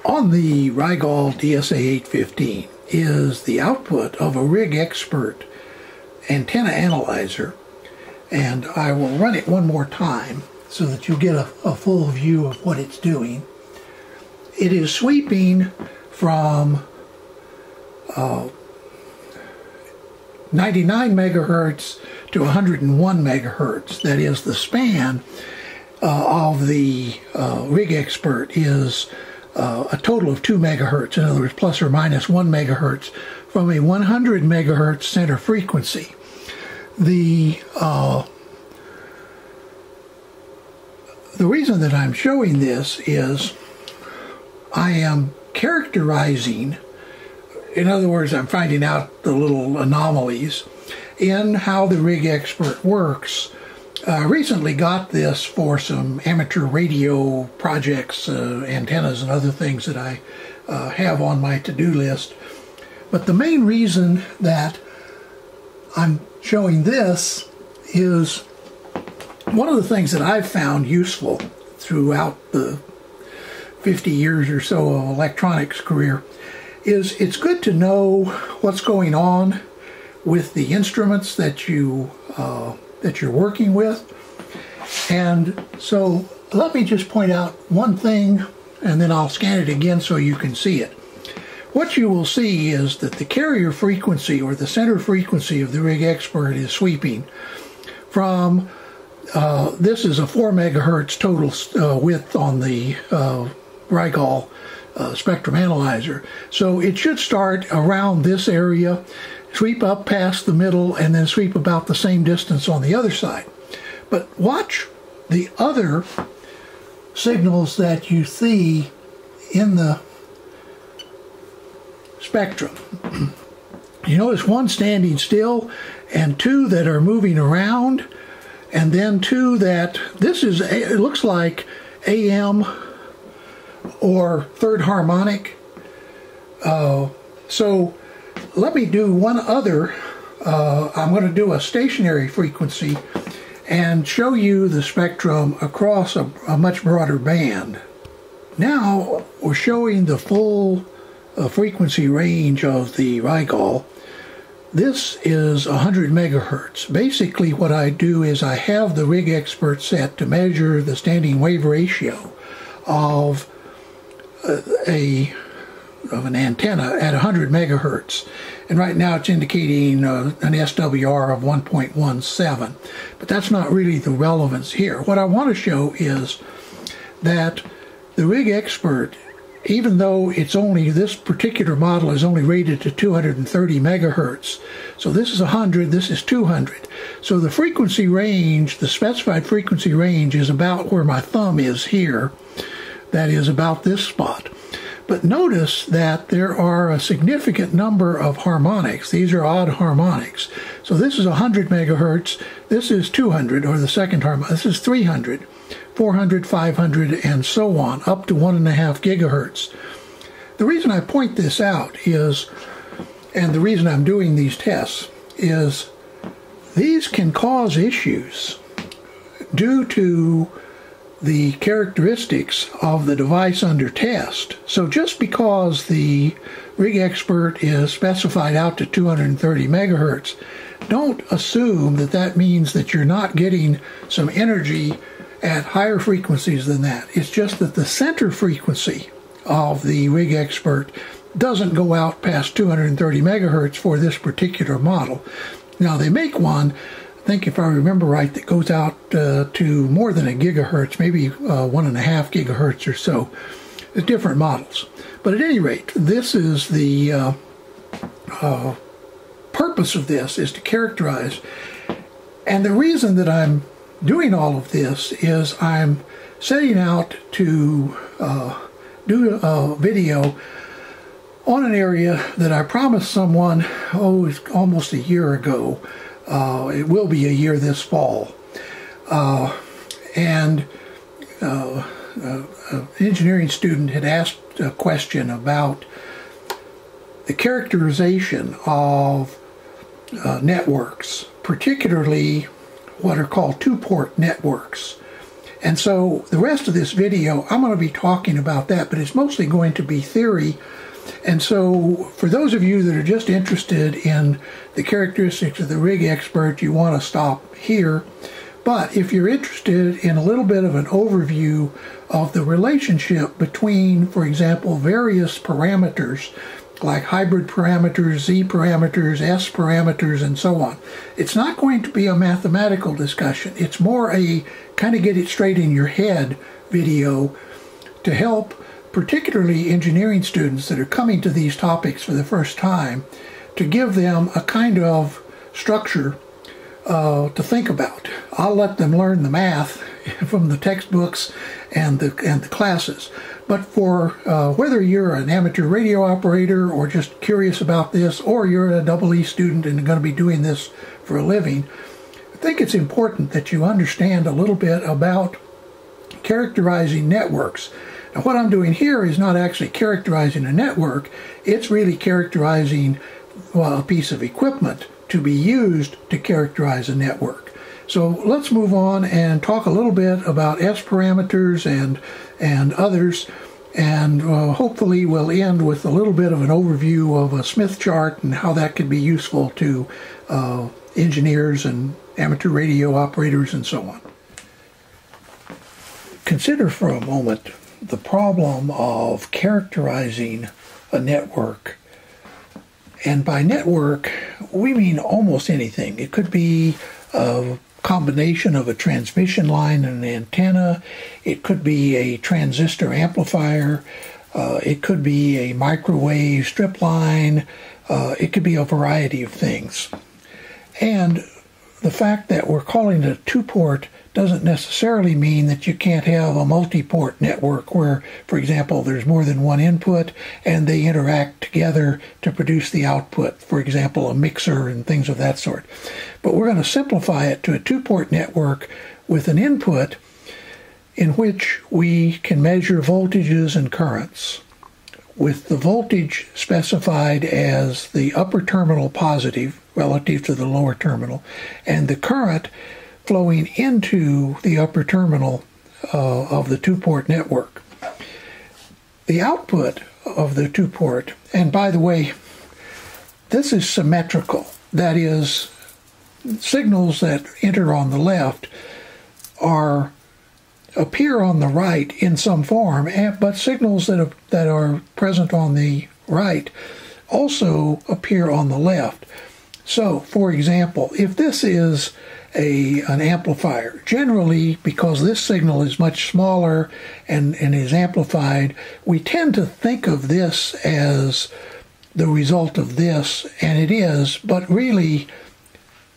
On the RigExpert DSA815 is the output of a RigExpert antenna analyzer, and I will run it one more time so that you'll get a full view of what it's doing. It is sweeping from 99 megahertz to 101 megahertz. That is, the span of the RigExpert is a total of 2 megahertz, in other words, plus or minus 1 megahertz, from a 100 megahertz center frequency. The reason that I'm showing this is I am characterizing, in other words, I'm finding out the little anomalies in how the RigExpert works. I recently got this for some amateur radio projects, antennas and other things that I have on my to-do list. But the main reason that I'm showing this is one of the things that I've found useful throughout the 50 years or so of electronics career is it's good to know what's going on with the instruments that you're working with. And so let me just point out one thing, and then I'll scan it again so you can see it. What you will see is that the carrier frequency, or the center frequency of the RigExpert, is sweeping from, this is a 4 megahertz total width on the RigExpert spectrum analyzer. So it should start around this area, sweep up past the middle, and then sweep about the same distance on the other side. But watch the other signals that you see in the spectrum. You notice one standing still, and two that are moving around, and then two that, this is, it looks like AM or third harmonic. So let me do one other. I'm going to do a stationary frequency and show you the spectrum across a much broader band. Now we're showing the full frequency range of the RigExpert. This is 100 megahertz. Basically what I do is I have the RigExpert set to measure the standing wave ratio of an antenna at 100 megahertz, and right now it's indicating an SWR of 1.17, but that's not really the relevance here. What I want to show is that the RigExpert, even though it's only, this particular model is only rated to 230 megahertz, so this is 100, this is 200, so the frequency range, the specified frequency range, is about where my thumb is here. That is about this spot. But notice that there are a significant number of harmonics. These are odd harmonics. So this is 100 megahertz, this is 200, or the second harmonic, this is 300, 400, 500, and so on, up to 1.5 gigahertz. The reason I point this out is, and the reason I'm doing these tests, is these can cause issues due to the characteristics of the device under test. So just because the RigExpert is specified out to 230 megahertz, don't assume that that means that you're not getting some energy at higher frequencies than that. It's just that the center frequency of the RigExpert doesn't go out past 230 megahertz for this particular model. Now they make one, I think if I remember right, that goes out to more than a gigahertz, maybe 1.5 gigahertz or so. There's different models. But at any rate, this is the purpose of this, is to characterize. And the reason that I'm doing all of this is I'm setting out to do a video on an area that I promised someone, it's almost a year ago. It will be a year this fall. An engineering student had asked a question about the characterization of networks, particularly what are called two-port networks. And so the rest of this video, I'm going to be talking about that, but it's mostly going to be theory. And so for those of you that are just interested in the characteristics of the RigExpert, you want to stop here. But if you're interested in a little bit of an overview of the relationship between, for example, various parameters, like hybrid parameters, Z parameters, S parameters, and so on, it's not going to be a mathematical discussion. It's more a kind of get it straight in your head video to help particularly engineering students that are coming to these topics for the first time, to give them a kind of structure to think about. I'll let them learn the math from the textbooks and the classes. But for whether you're an amateur radio operator or just curious about this, or you're a EE student and going to be doing this for a living, I think it's important that you understand a little bit about characterizing networks. Now, what I'm doing here is not actually characterizing a network. It's really characterizing a piece of equipment to be used to characterize a network. So let's move on and talk a little bit about S parameters and others, and hopefully we'll end with a little bit of an overview of a Smith chart and how that could be useful to engineers and amateur radio operators and so on. Consider for a moment the problem of characterizing a network. And by network, we mean almost anything. It could be a combination of a transmission line and an antenna. It could be a transistor amplifier. It could be a microwave strip line. It could be a variety of things. And the fact that we're calling it a two-port doesn't necessarily mean that you can't have a multi-port network where, for example, there's more than one input and they interact together to produce the output, for example, a mixer and things of that sort. But we're going to simplify it to a two-port network with an input in which we can measure voltages and currents, with the voltage specified as the upper terminal positive relative to the lower terminal, and the current flowing into the upper terminal of the two-port network. The output of the two-port, and by the way, this is symmetrical. That is, signals that enter on the left appear on the right in some form, but signals that are present on the right also appear on the left. So, for example, if this is an amplifier, generally, because this signal is much smaller and is amplified, we tend to think of this as the result of this, and it is, but really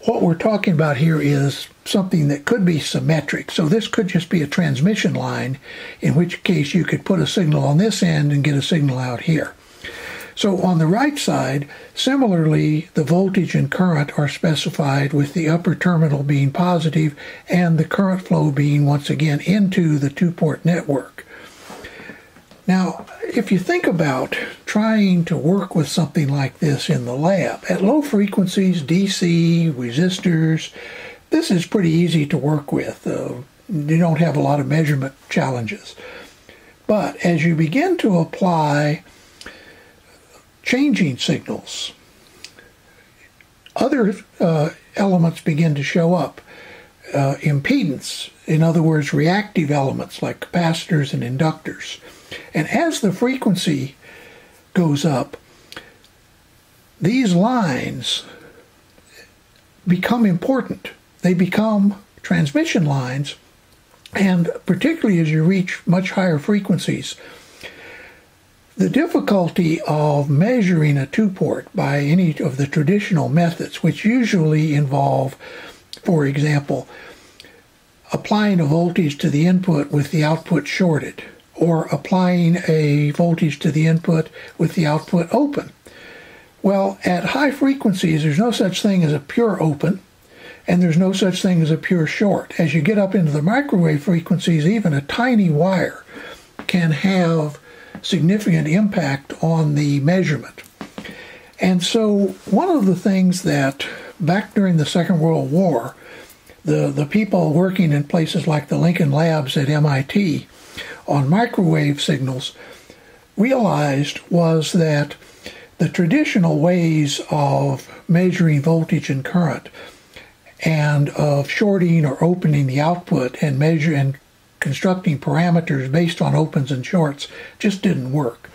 what we're talking about here is something that could be symmetric. So this could just be a transmission line, in which case you could put a signal on this end and get a signal out here. So on the right side, similarly, the voltage and current are specified with the upper terminal being positive and the current flow being, once again, into the two-port network. Now, if you think about trying to work with something like this in the lab, at low frequencies, DC, resistors, this is pretty easy to work with. You don't have a lot of measurement challenges. But as you begin to apply changing signals, other elements begin to show up. Impedance, in other words, reactive elements like capacitors and inductors. And as the frequency goes up, these lines become important. They become transmission lines, and particularly as you reach much higher frequencies, the difficulty of measuring a two-port by any of the traditional methods, which usually involve, for example, applying a voltage to the input with the output shorted, or applying a voltage to the input with the output open. Well, at high frequencies, there's no such thing as a pure open, and there's no such thing as a pure short. As you get up into the microwave frequencies, even a tiny wire can have significant impact on the measurement. And so one of the things that back during the Second World War, the people working in places like the Lincoln Labs at MIT on microwave signals realized was that the traditional ways of measuring voltage and current and of shorting or opening the output and constructing parameters based on opens and shorts just didn't work.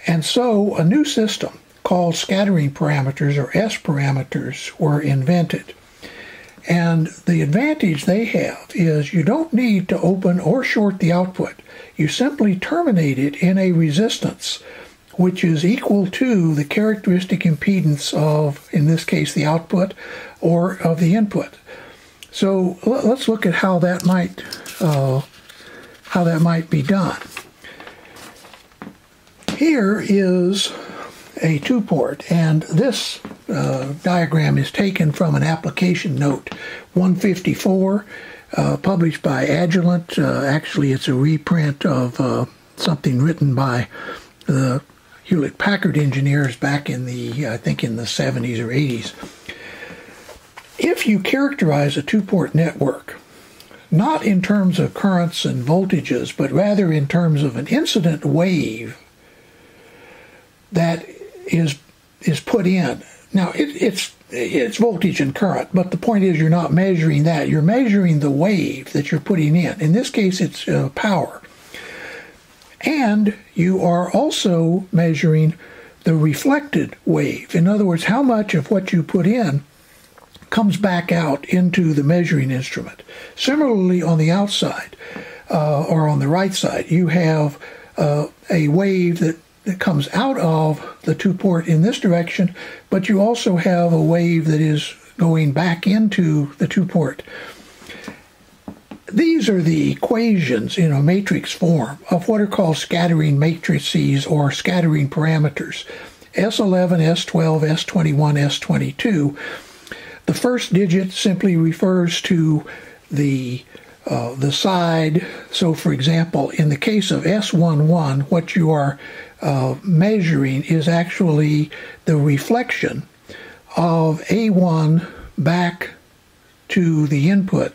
And so a new system called scattering parameters, or S parameters, were invented. And the advantage they have is you don't need to open or short the output. You simply terminate it in a resistance which is equal to the characteristic impedance of, in this case, the output or of the input. So let's look at how that might be done. Here is a 2-port, and this diagram is taken from an application note 154, published by Agilent. Actually, it's a reprint of something written by the Hewlett-Packard engineers back in the, I think, in the 70s or 80s. If you characterize a 2-port network, not in terms of currents and voltages, but rather in terms of an incident wave that is put in. Now, it's voltage and current, but the point is you're not measuring that. You're measuring the wave that you're putting in. In this case, it's power. And you are also measuring the reflected wave. In other words, how much of what you put in comes back out into the measuring instrument. Similarly, on the outside, or on the right side, you have a wave that comes out of the 2-port in this direction, but you also have a wave that is going back into the 2-port. These are the equations in a matrix form of what are called scattering matrices or scattering parameters. S11, S12, S21, S22. The first digit simply refers to the side. So, for example, in the case of S11, what you are measuring is actually the reflection of A1 back to the input.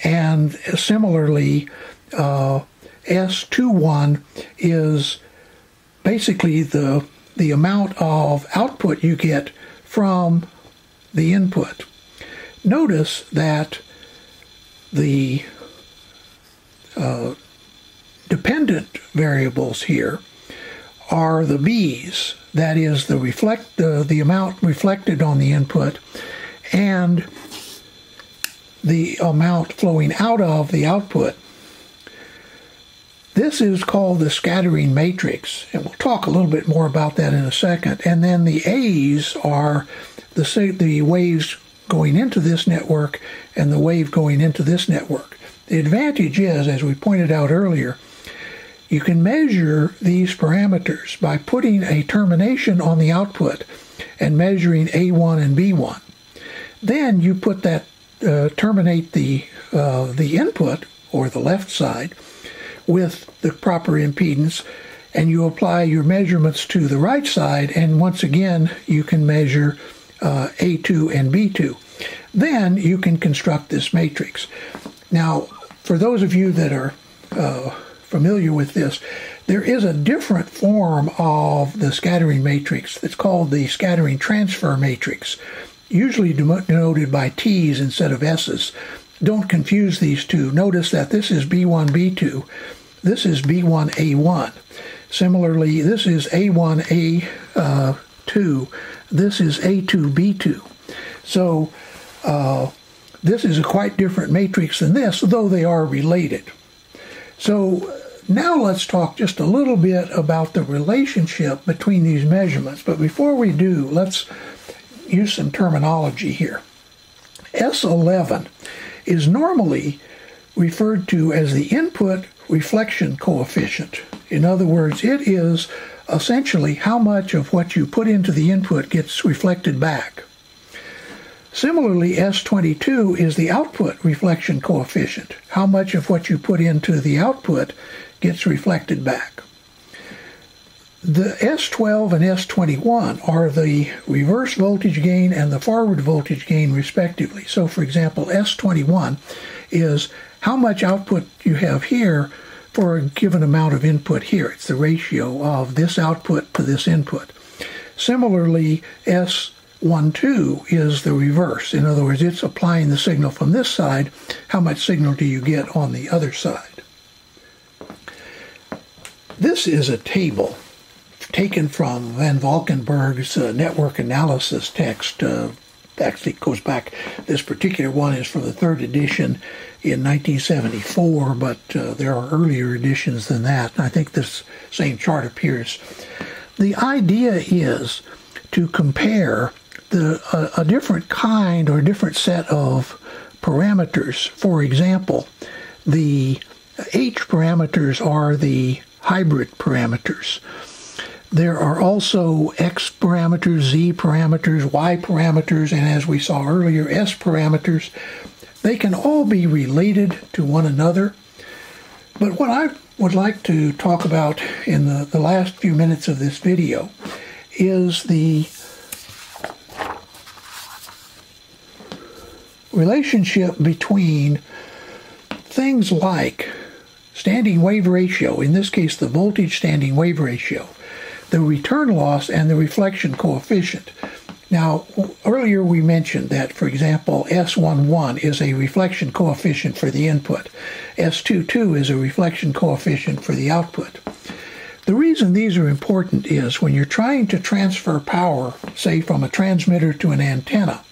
And similarly, S21 is basically the amount of output you get from the input. Notice that the dependent variables here are the B's, that is the amount reflected on the input and the amount flowing out of the output. This is called the scattering matrix, and we'll talk a little bit more about that in a second. And then the A's are the waves going into this network and the wave going into this network. The advantage is, as we pointed out earlier, you can measure these parameters by putting a termination on the output and measuring A1 and B1. Then you put that terminate the input, or the left side, with the proper impedance, and you apply your measurements to the right side, and once again you can measure A2 and B2. Then you can construct this matrix. Now, for those of you that are familiar with this, there is a different form of the scattering matrix that's called the scattering transfer matrix, usually denoted by T's instead of S's. Don't confuse these two. Notice that this is B1, B2. This is B1, A1. Similarly, this is A1, A2. This is A2, B2. So this is a quite different matrix than this, though they are related. So now let's talk just a little bit about the relationship between these measurements. But before we do, let's use some terminology here. S11 is normally referred to as the input reflection coefficient. In other words, it is essentially how much of what you put into the input gets reflected back. Similarly, S22 is the output reflection coefficient. How much of what you put into the output gets reflected back. The S12 and S21 are the reverse voltage gain and the forward voltage gain respectively. So for example, S21 is how much output you have here for a given amount of input here. It's the ratio of this output to this input. Similarly, S12 is the reverse. In other words, it's applying the signal from this side. How much signal do you get on the other side? This is a table taken from Van Valkenburg's network analysis text. Actually, it goes back, this particular one is from the 3rd edition in 1974, but there are earlier editions than that. And I think this same chart appears. The idea is to compare a different kind or different set of parameters. For example, the H parameters are the hybrid parameters. There are also X parameters, Z parameters, Y parameters, and as we saw earlier, S parameters. They can all be related to one another. But what I would like to talk about in the last few minutes of this video is the relationship between things like standing wave ratio, in this case the voltage standing wave ratio, the return loss, and the reflection coefficient. Now, earlier we mentioned that, for example, S11 is a reflection coefficient for the input. S22 is a reflection coefficient for the output. The reason these are important is when you're trying to transfer power, say from a transmitter to an antenna,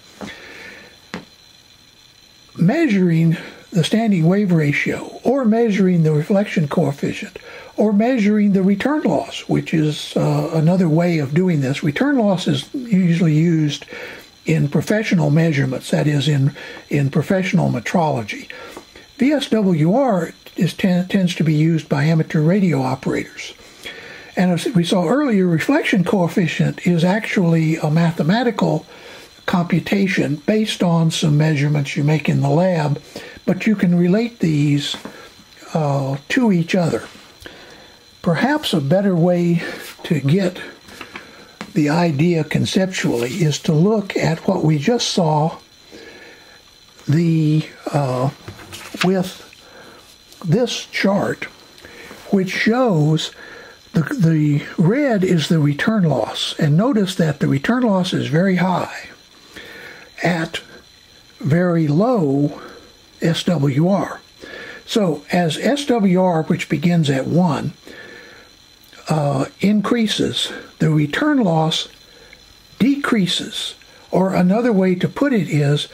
measuring the standing wave ratio, or measuring the reflection coefficient, or measuring the return loss, which is another way of doing this. Return loss is usually used in professional measurements, that is, in professional metrology. VSWR tends to be used by amateur radio operators. And as we saw earlier, reflection coefficient is actually a mathematical computation based on some measurements you make in the lab, but you can relate these to each other. Perhaps a better way to get the idea conceptually is to look at what we just saw with this chart, which shows the red is the return loss. And notice that the return loss is very high at very low SWR. So as SWR, which begins at 1, increases, the return loss decreases. Or another way to put it is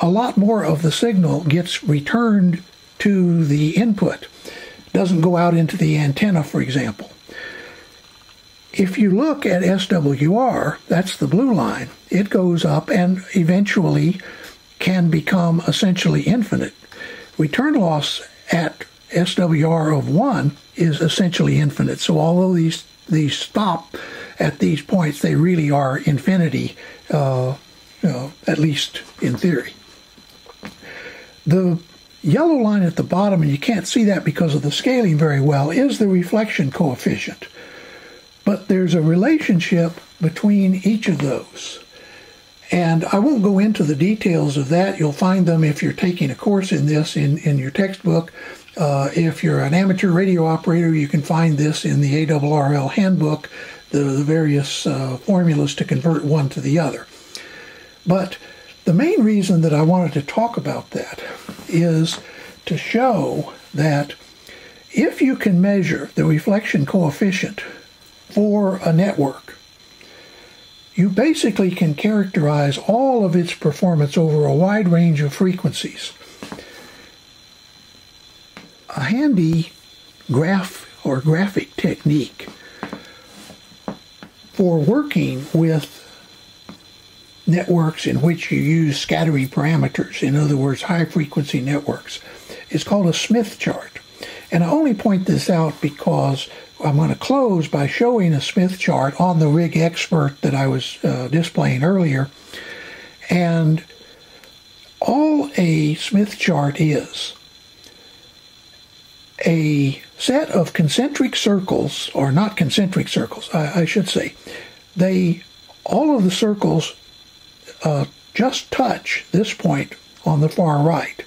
a lot more of the signal gets returned to the input. It doesn't go out into the antenna, for example. If you look at SWR, that's the blue line, it goes up and eventually can become essentially infinite. Return loss at SWR of 1 is essentially infinite. So although these stop at these points, they really are infinity, at least in theory. The yellow line at the bottom, and you can't see that because of the scaling very well, is the reflection coefficient. But there's a relationship between each of those. And I won't go into the details of that. You'll find them if you're taking a course in this in your textbook. If you're an amateur radio operator, you can find this in the ARRL handbook, the various formulas to convert one to the other. But the main reason that I wanted to talk about that is to show that if you can measure the reflection coefficient for a network, you basically can characterize all of its performance over a wide range of frequencies. A handy graph or graphic technique for working with networks in which you use scattering parameters, in other words, high-frequency networks, is called a Smith chart. And I only point this out because I'm going to close by showing a Smith chart on the RigExpert that I was displaying earlier. And all a Smith chart is a set of concentric circles, or not concentric circles, I should say. All of the circles just touch this point on the far right.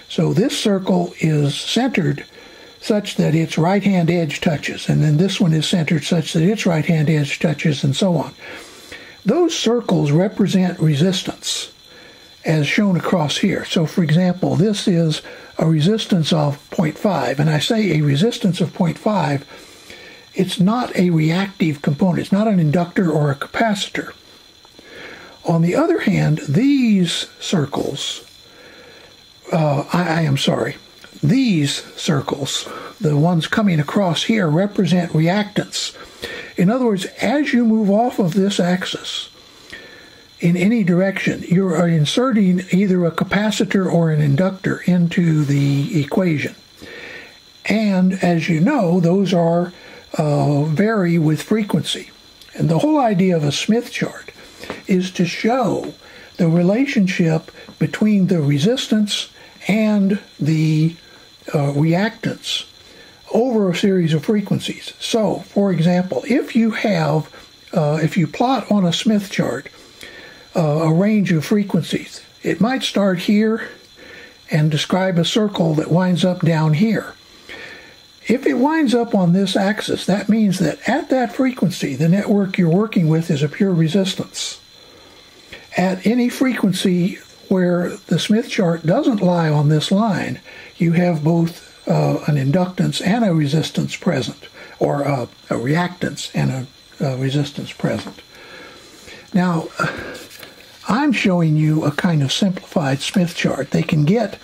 So this circle is centered such that its right-hand edge touches, and then this one is centered such that its right-hand edge touches, and so on. Those circles represent resistance, as shown across here. So, for example, this is a resistance of 0.5, and I say a resistance of 0.5, it's not a reactive component. It's not an inductor or a capacitor. On the other hand, these circles, these circles, the ones coming across here, represent reactance. In other words, as you move off of this axis in any direction, you are inserting either a capacitor or an inductor into the equation. And as you know, those are vary with frequency. And the whole idea of a Smith chart is to show the relationship between the resistance and the reactance over a series of frequencies. So, for example, if you plot on a Smith chart a range of frequencies, it might start here and describe a circle that winds up down here. If it winds up on this axis, that means that at that frequency, the network you're working with is a pure resistance. At any frequency where the Smith chart doesn't lie on this line, you have both an inductance and a resistance present, or a reactance and a resistance present. Now, I'm showing you a kind of simplified Smith chart. They can get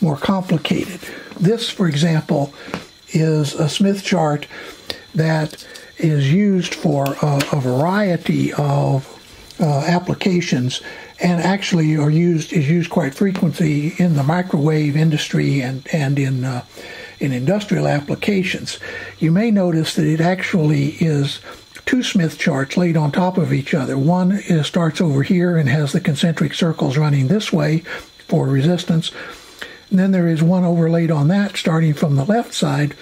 more complicated. This, for example, is a Smith chart that is used for a variety of applications, and actually is used quite frequently in the microwave industry and in industrial applications. You may notice that it actually is two Smith charts laid on top of each other. One starts over here and has the concentric circles running this way for resistance. And then there is one overlaid on that starting from the left side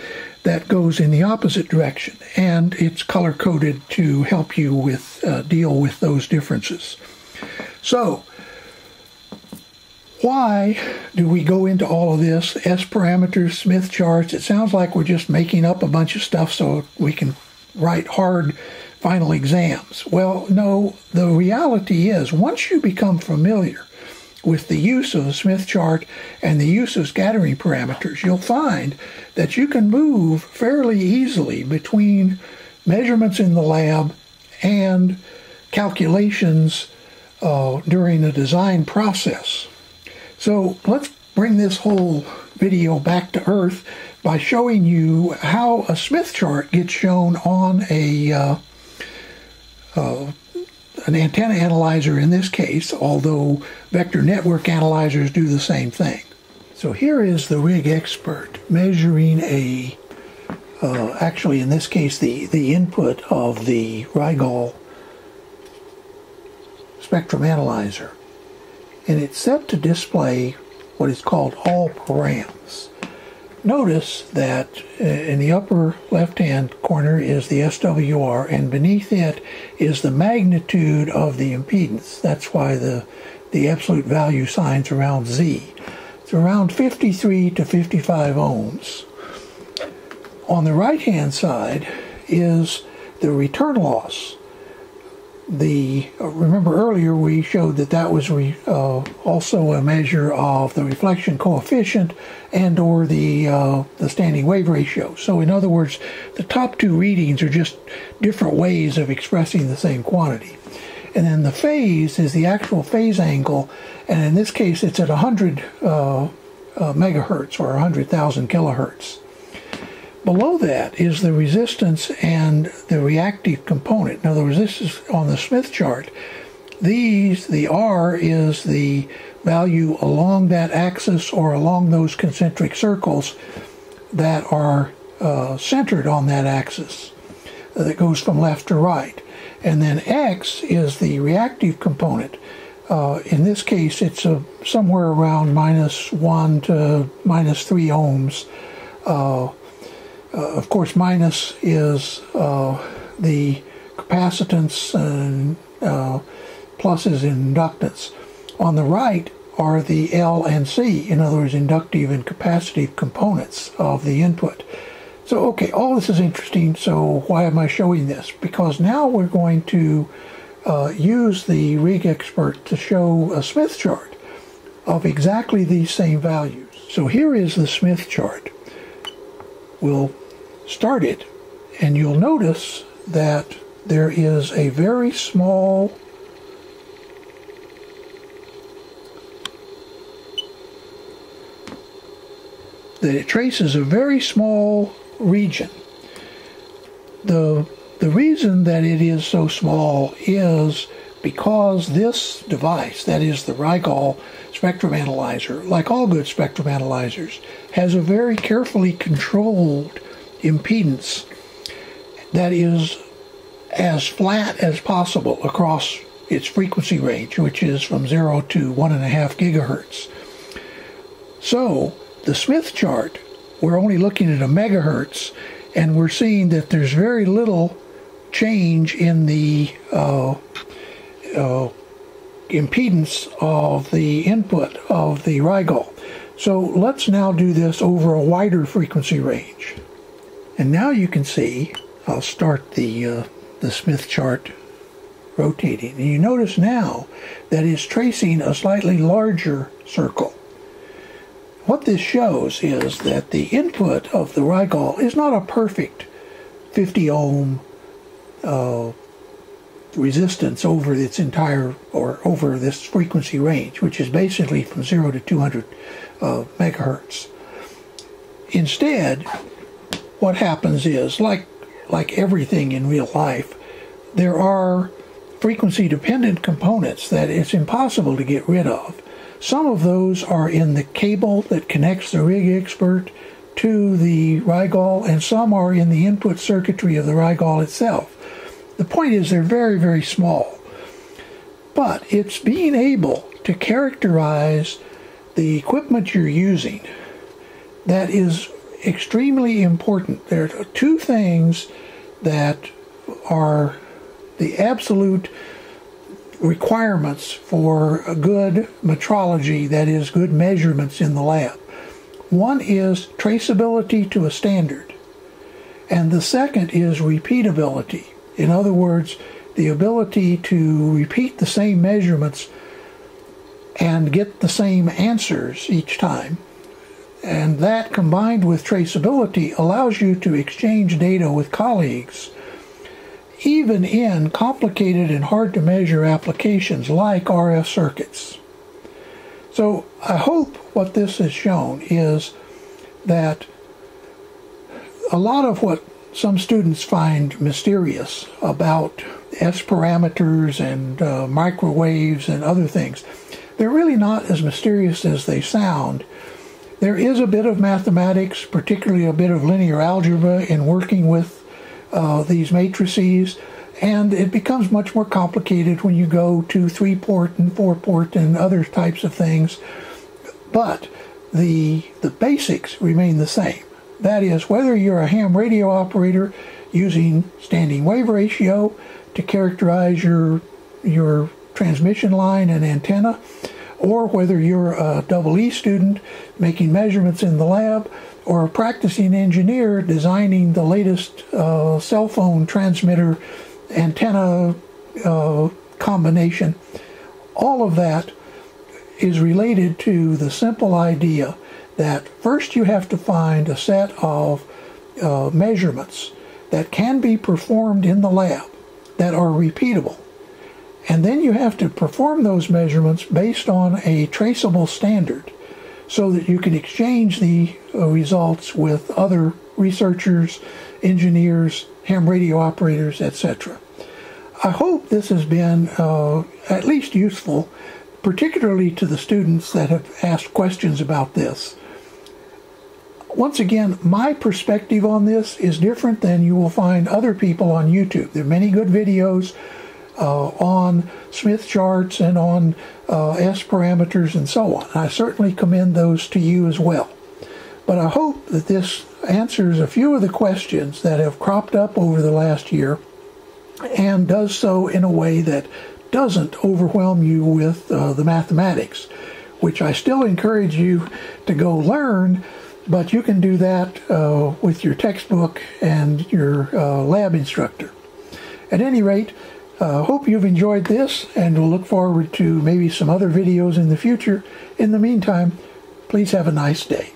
that goes in the opposite direction, and it's color-coded to help you with deal with those differences. So, why do we go into all of this? S parameters, Smith charts. It sounds like we're just making up a bunch of stuff so we can write hard final exams. Well, no, the reality is once you become familiar with the use of a Smith chart and the use of scattering parameters, you'll find that you can move fairly easily between measurements in the lab and calculations during the design process. So let's bring this whole video back to earth by showing you how a Smith chart gets shown on an antenna analyzer in this case, although vector network analyzers do the same thing. So here is the RigExpert measuring actually in this case the input of the Rigol spectrum analyzer. And it's set to display what is called all params. Notice that in the upper left-hand corner is the SWR, and beneath it is the magnitude of the impedance. That's why the absolute value sign's around Z. It's around 53 to 55 ohms. On the right-hand side is the return loss. Remember earlier we showed that was also a measure of the reflection coefficient and or the standing wave ratio. So in other words, the top two readings are just different ways of expressing the same quantity. And then the phase is the actual phase angle, and in this case it's at 100 megahertz or 100,000 kilohertz. Below that is the resistance and the reactive component. In other words, this is on the Smith chart. The R is the value along that axis or along those concentric circles that are centered on that axis that goes from left to right. And then X is the reactive component. In this case, it's somewhere around -1 to -3 ohms Of course, minus is the capacitance and plus is inductance. On the right are the L and C, in other words, inductive and capacitive components of the input. So, okay, all this is interesting, so why am I showing this? Because now we're going to use the RigExpert to show a Smith chart of exactly these same values. So here is the Smith chart. We'll start it, and you'll notice that there is a very small it traces a very small region. The reason that it is so small is because this device, that is the Rigol spectrum analyzer, like all good spectrum analyzers, has a very carefully controlled impedance that is as flat as possible across its frequency range, which is from 0 to 1.5 gigahertz. So the Smith chart, we're only looking at a megahertz, and we're seeing that there's very little change in the impedance of the input of the Rigol. So let's now do this over a wider frequency range. And now you can see, I'll start the Smith chart rotating, and you notice now that it's tracing a slightly larger circle. What this shows is that the input of the Rigol is not a perfect 50 ohm resistance over its entire, or over this frequency range, which is basically from 0 to 200 megahertz. Instead, what happens is, like everything in real life, there are frequency-dependent components that it's impossible to get rid of. Some of those are in the cable that connects the RigExpert to the Rigol, and some are in the input circuitry of the Rigol itself. The point is they're very, very small. But it's being able to characterize the equipment you're using that is extremely important. There are two things that are the absolute requirements for a good metrology, that is, good measurements in the lab. One is traceability to a standard, and the second is repeatability. In other words, the ability to repeat the same measurements and get the same answers each time. And that, combined with traceability, allows you to exchange data with colleagues, even in complicated and hard-to-measure applications like RF circuits. So I hope what this has shown is that a lot of what some students find mysterious about S parameters and microwaves and other things, they're really not as mysterious as they sound. There is a bit of mathematics, particularly a bit of linear algebra, in working with these matrices, and it becomes much more complicated when you go to 3-port and 4-port and other types of things. But the basics remain the same. That is, whether you're a ham radio operator using standing wave ratio to characterize your transmission line and antenna, or whether you're a EE student making measurements in the lab, or a practicing engineer designing the latest cell phone transmitter antenna combination, all of that is related to the simple idea that first you have to find a set of measurements that can be performed in the lab that are repeatable. And then you have to perform those measurements based on a traceable standard so that you can exchange the results with other researchers, engineers, ham radio operators, etc. I hope this has been at least useful, particularly to the students that have asked questions about this. Once again, my perspective on this is different than you will find other people on YouTube. There are many good videos on Smith charts and on S parameters and so on. I certainly commend those to you as well. But I hope that this answers a few of the questions that have cropped up over the last year, and does so in a way that doesn't overwhelm you with the mathematics, which I still encourage you to go learn, but you can do that with your textbook and your lab instructor. At any rate, hope you've enjoyed this, and we'll look forward to maybe some other videos in the future. In the meantime, please have a nice day.